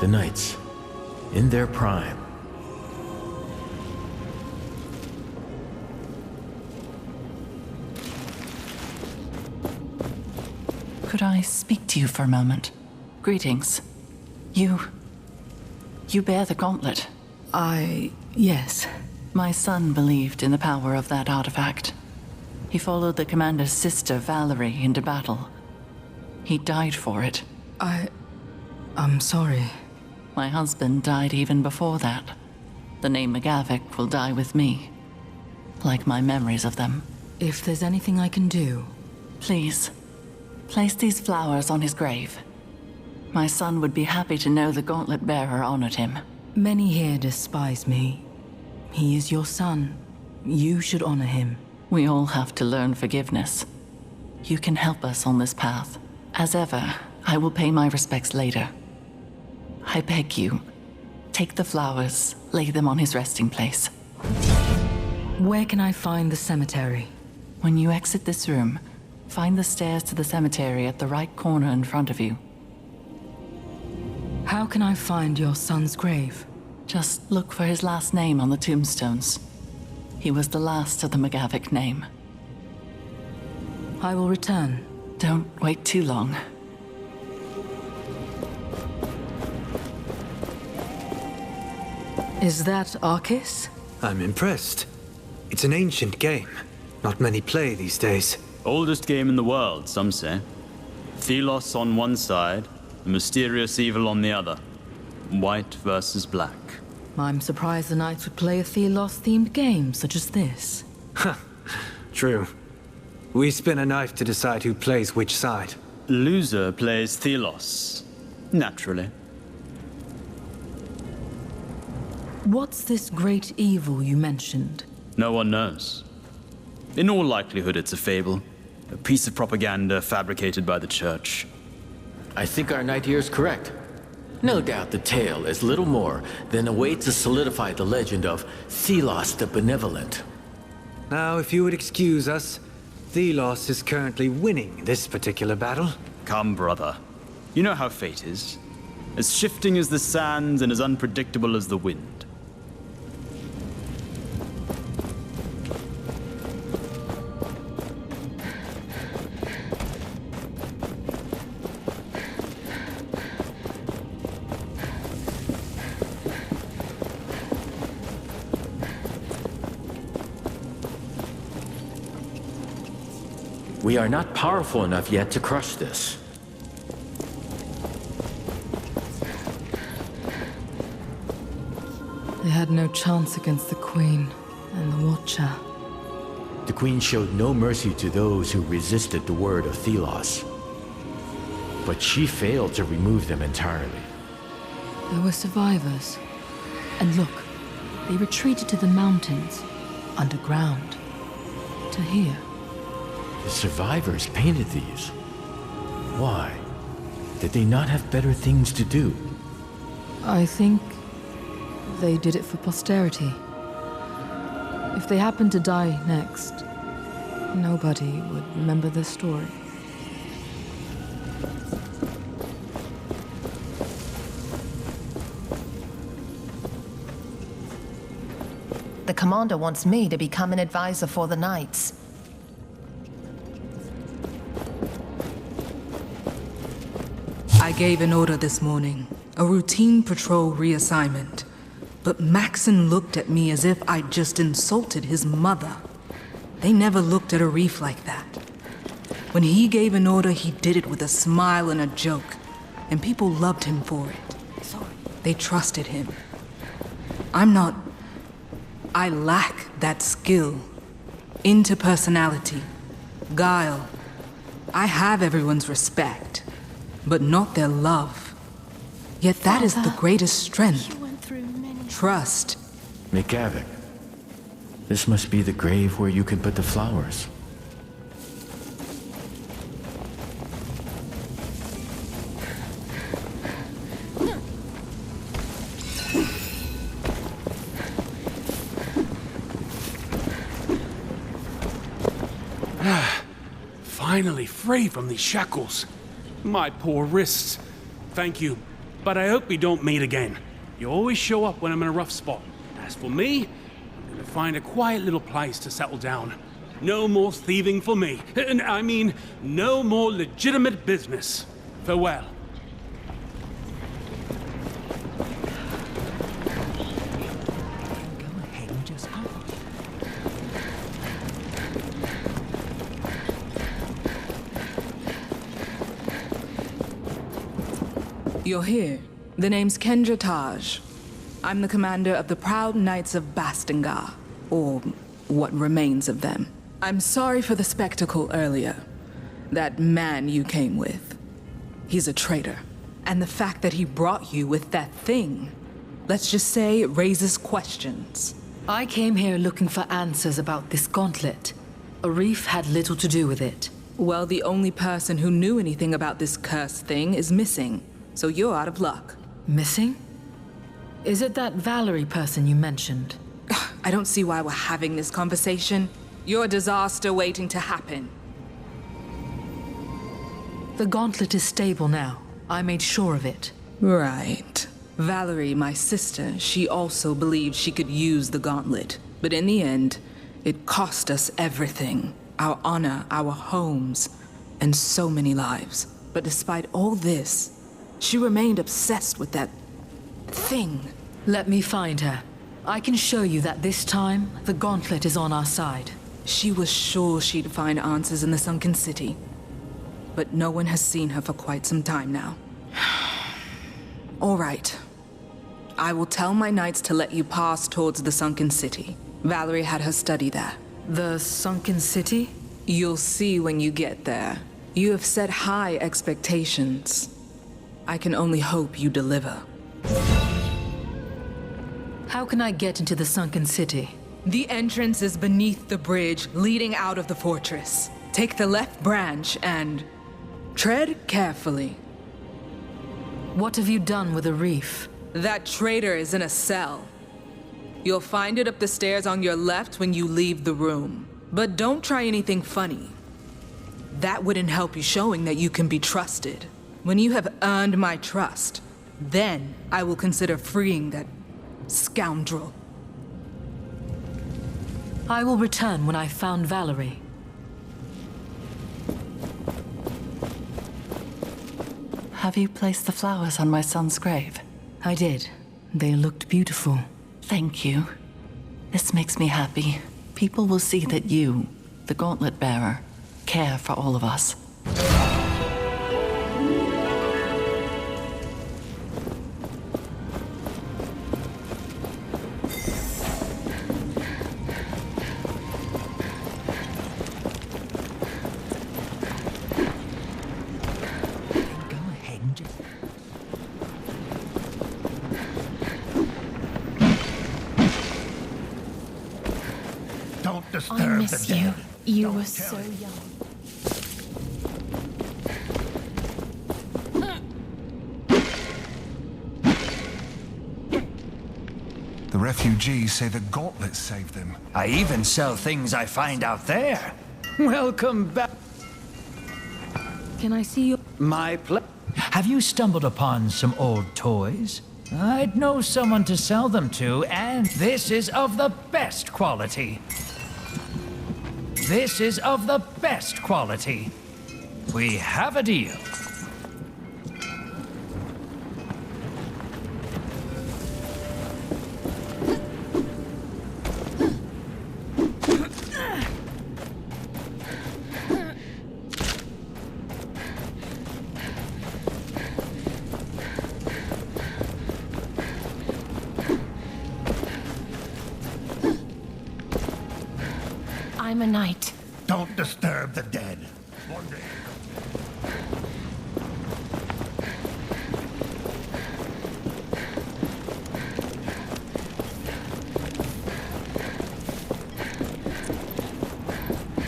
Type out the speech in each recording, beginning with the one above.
The knights, in their prime. Could I speak to you for a moment? Greetings. You bear the gauntlet. Yes. My son believed in the power of that artifact. He followed the commander's sister, Valerie, into battle. He died for it. I'm sorry. My husband died even before that. The name McGavick will die with me, like my memories of them. If there's anything I can do... Please, place these flowers on his grave. My son would be happy to know the gauntlet bearer honored him. Many here despise me. He is your son. You should honor him. We all have to learn forgiveness. You can help us on this path. As ever, I will pay my respects later. I beg you, take the flowers, lay them on his resting place. Where can I find the cemetery? When you exit this room, find the stairs to the cemetery at the right corner in front of you. How can I find your son's grave? Just look for his last name on the tombstones. He was the last of the McGavick name. I will return. Don't wait too long. Is that Arcus? I'm impressed. It's an ancient game. Not many play these days. Oldest game in the world, some say. Thelos on one side, the mysterious evil on the other. White versus black. I'm surprised the Knights would play a Thelos-themed game such as this. True. We spin a knife to decide who plays which side. Loser plays Thelos. Naturally. What's this great evil you mentioned? No one knows. In all likelihood, it's a fable. A piece of propaganda fabricated by the church. I think our knight here is correct. No doubt the tale is little more than a way to solidify the legend of Thelos the Benevolent. Now, if you would excuse us, Thelos is currently winning this particular battle. Come, brother. You know how fate is. As shifting as the sands and as unpredictable as the wind. We are not powerful enough yet to crush this. They had no chance against the Queen and the Watcher. The Queen showed no mercy to those who resisted the word of Thelos. But she failed to remove them entirely. There were survivors. And look, they retreated to the mountains, underground, to here. The survivors painted these. Why? Did they not have better things to do? I think they did it for posterity. If they happened to die next, nobody would remember their story. The commander wants me to become an advisor for the Knights. I gave an order this morning, a routine patrol reassignment. But Maxon looked at me as if I'd just insulted his mother. They never looked at a reef like that. When he gave an order, he did it with a smile and a joke, and people loved him for it. They trusted him. I lack that skill, interpersonality, guile. I have everyone's respect, but not their love. Yet that is the greatest strength. Trust. McGavick, this must be the grave where you can put the flowers. Finally free from these shackles. My poor wrists. Thank you. but I hope we don't meet again. You always show up when I'm in a rough spot. As for me, I'm gonna find a quiet little place to settle down. No more thieving for me. I mean, no more legitimate business. Farewell. You're here. The name's Kendra Taj. I'm the commander of the Proud Knights of Bastengar, or what remains of them. I'm sorry for the spectacle earlier. That man you came with. He's a traitor. And the fact that he brought you with that thing, let's just say it raises questions. I came here looking for answers about this gauntlet. Arif had little to do with it. Well, the only person who knew anything about this cursed thing is missing, so you're out of luck. Missing? Is it that Valerie person you mentioned? I don't see why we're having this conversation. You're a disaster waiting to happen. The gauntlet is stable now. I made sure of it. Right. Valerie, my sister, she also believed she could use the gauntlet. But in the end, it cost us everything. Our honor, our homes, and so many lives. But despite all this, she remained obsessed with that thing. Let me find her. I can show you that this time, the gauntlet is on our side. She was sure she'd find answers in the sunken city. But no one has seen her for quite some time now. All right. I will tell my knights to let you pass towards the sunken city. Valerie had her study there. The sunken city? You'll see when you get there. You have set high expectations. I can only hope you deliver. How can I get into the sunken city? The entrance is beneath the bridge leading out of the fortress. Take the left branch and tread carefully. What have you done with Arif? That traitor is in a cell. You'll find it up the stairs on your left when you leave the room. But don't try anything funny. That wouldn't help you showing that you can be trusted. When you have earned my trust, then I will consider freeing that scoundrel. I will return when I've found Valerie. Have you placed the flowers on my son's grave? I did. They looked beautiful. Thank you. This makes me happy. People will see that you, the Gauntlet Bearer, care for all of us. I miss you. You were so young. The refugees say the gauntlet saved them. I even sell things I find out there. Welcome back. Can I see your... My pleasure. Have you stumbled upon some old toys? I'd know someone to sell them to, and this is of the best quality. This is of the best quality. We have a deal. I'm a knight. Don't disturb the dead. One day.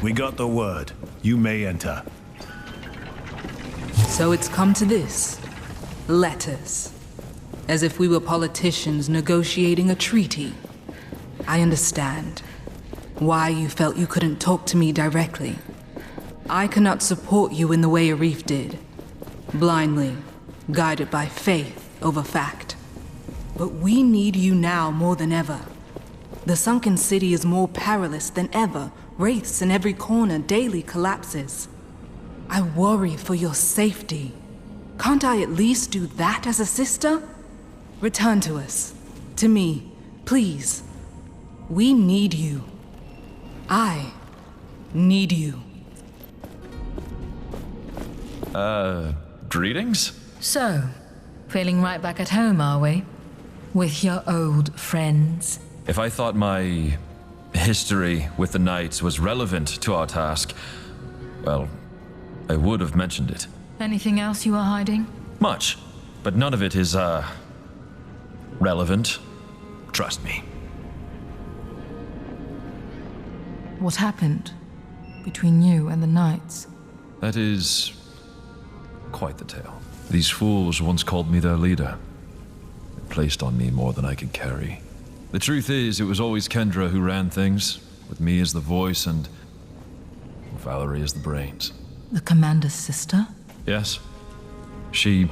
We got the word. You may enter. So it's come to this. Letters. As if we were politicians negotiating a treaty. I understand why you felt you couldn't talk to me directly. I cannot support you in the way Arif did. Blindly, guided by faith over fact. But we need you now more than ever. The sunken city is more perilous than ever. Wraiths in every corner daily collapses. I worry for your safety. Can't I at least do that as a sister? Return to us. To me, please. We need you. I need you. Greetings? So, feeling right back at home, are we? With your old friends? If I thought my history with the Knights was relevant to our task, well, I would have mentioned it. Anything else you are hiding? Much, but none of it is, relevant. Trust me. What happened between you and the Knights? That is quite the tale. These fools once called me their leader. They placed on me more than I could carry. The truth is, it was always Kendra who ran things, with me as the voice and Valerie as the brains. The commander's sister? Yes. She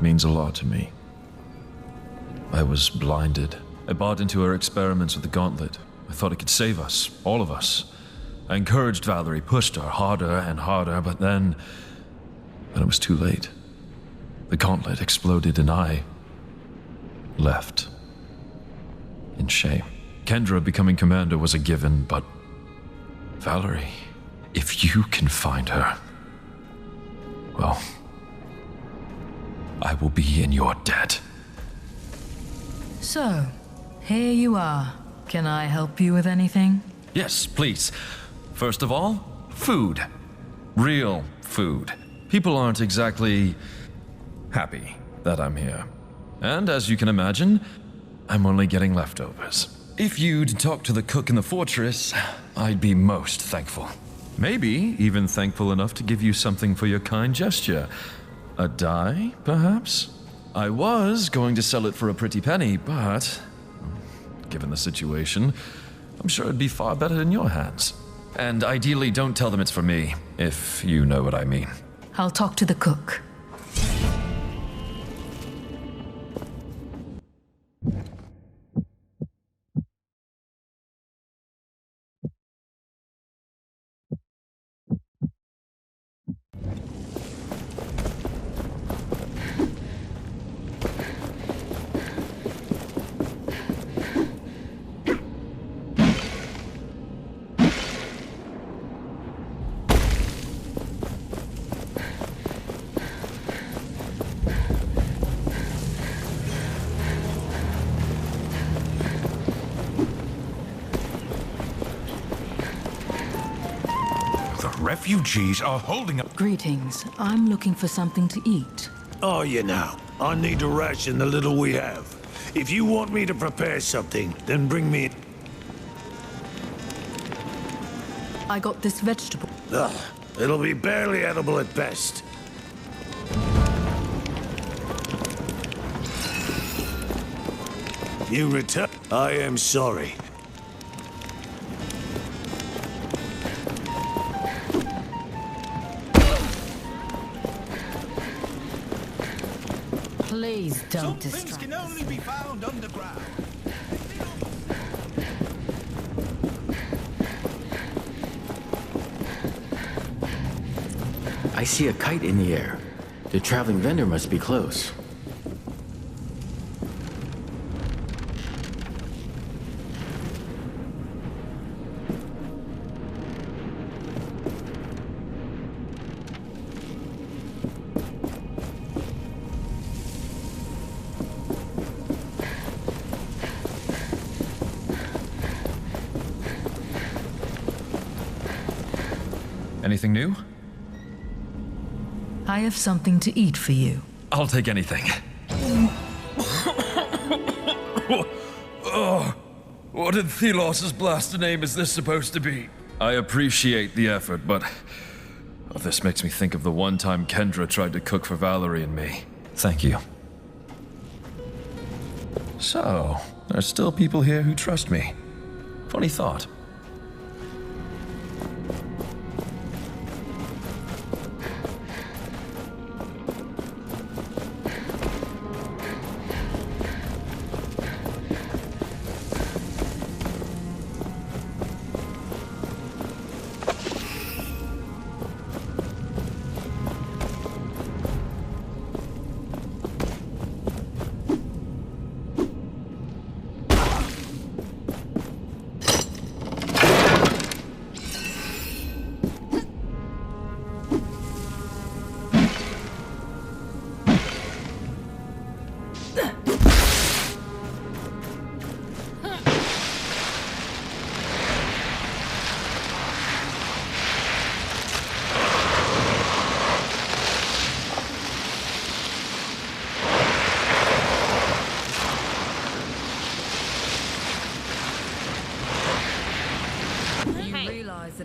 means a lot to me. I was blinded. I bought into her experiments with the gauntlet. I thought it could save us, all of us. I encouraged Valerie, pushed her harder and harder, but then it was too late. The gauntlet exploded and I left. In shame. Kendra becoming commander was a given, but Valerie, if you can find her, well, I will be in your debt. So, here you are. Can I help you with anything? Yes, please. First of all, food. Real food. People aren't exactly happy that I'm here. And as you can imagine, I'm only getting leftovers. If you'd talk to the cook in the fortress, I'd be most thankful. Maybe even thankful enough to give you something for your kind gesture. A dye, perhaps? I was going to sell it for a pretty penny, but given the situation, I'm sure it'd be far better in your hands. And ideally, don't tell them it's for me, if you know what I mean. I'll talk to the cook. Refugees are holding up. Greetings. I'm looking for something to eat. Are you now? I need to ration the little we have. If you want me to prepare something, then bring me... I got this vegetable. Ugh, it'll be barely edible at best. You return... I am sorry. Please don't distract. Some things can only be found underground. I see a kite in the air. The traveling vendor must be close. Anything new? I have something to eat for you. I'll take anything. Oh, what in Thelos' blaster name is this supposed to be? I appreciate the effort, but this makes me think of the one time Kendra tried to cook for Valerie and me. Thank you. So, there's still people here who trust me. Funny thought.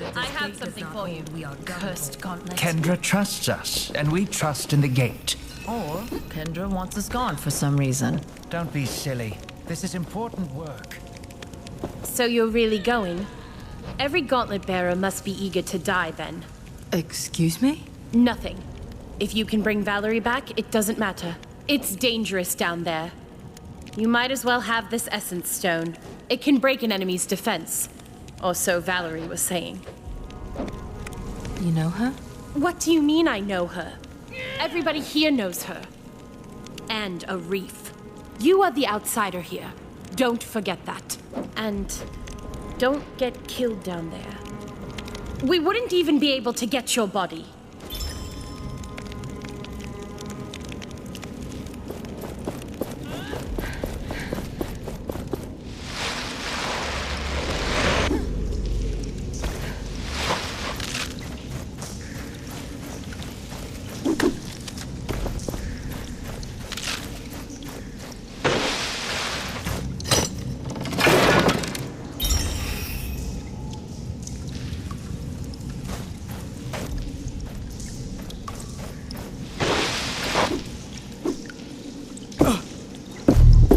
I have something for you. Cursed gauntlet. Kendra trusts us, and we trust in the gate. Or Kendra wants us gone for some reason. Don't be silly. This is important work. So you're really going? Every gauntlet bearer must be eager to die then. Excuse me? Nothing. If you can bring Valerie back, it doesn't matter. It's dangerous down there. You might as well have this essence stone. It can break an enemy's defense. Or so Valerie was saying. You know her? What do you mean I know her? Everybody here knows her. And a reef. You are the outsider here. Don't forget that. And don't get killed down there. We wouldn't even be able to get your body.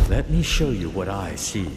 Let me show you what I see.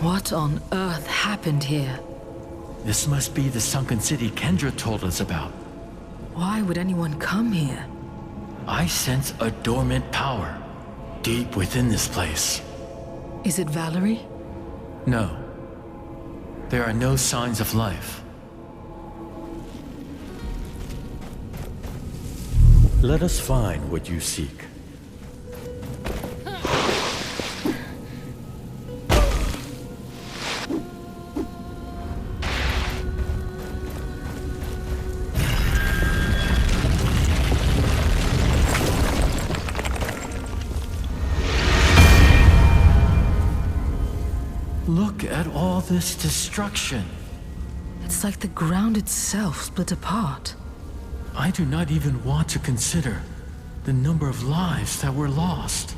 What on earth happened here? This must be the sunken city Kendra told us about. Why would anyone come here? I sense a dormant power deep within this place. Is it Valerie? No. There are no signs of life. Let us find what you seek. Look at all this destruction. It's like the ground itself split apart. I do not even want to consider the number of lives that were lost.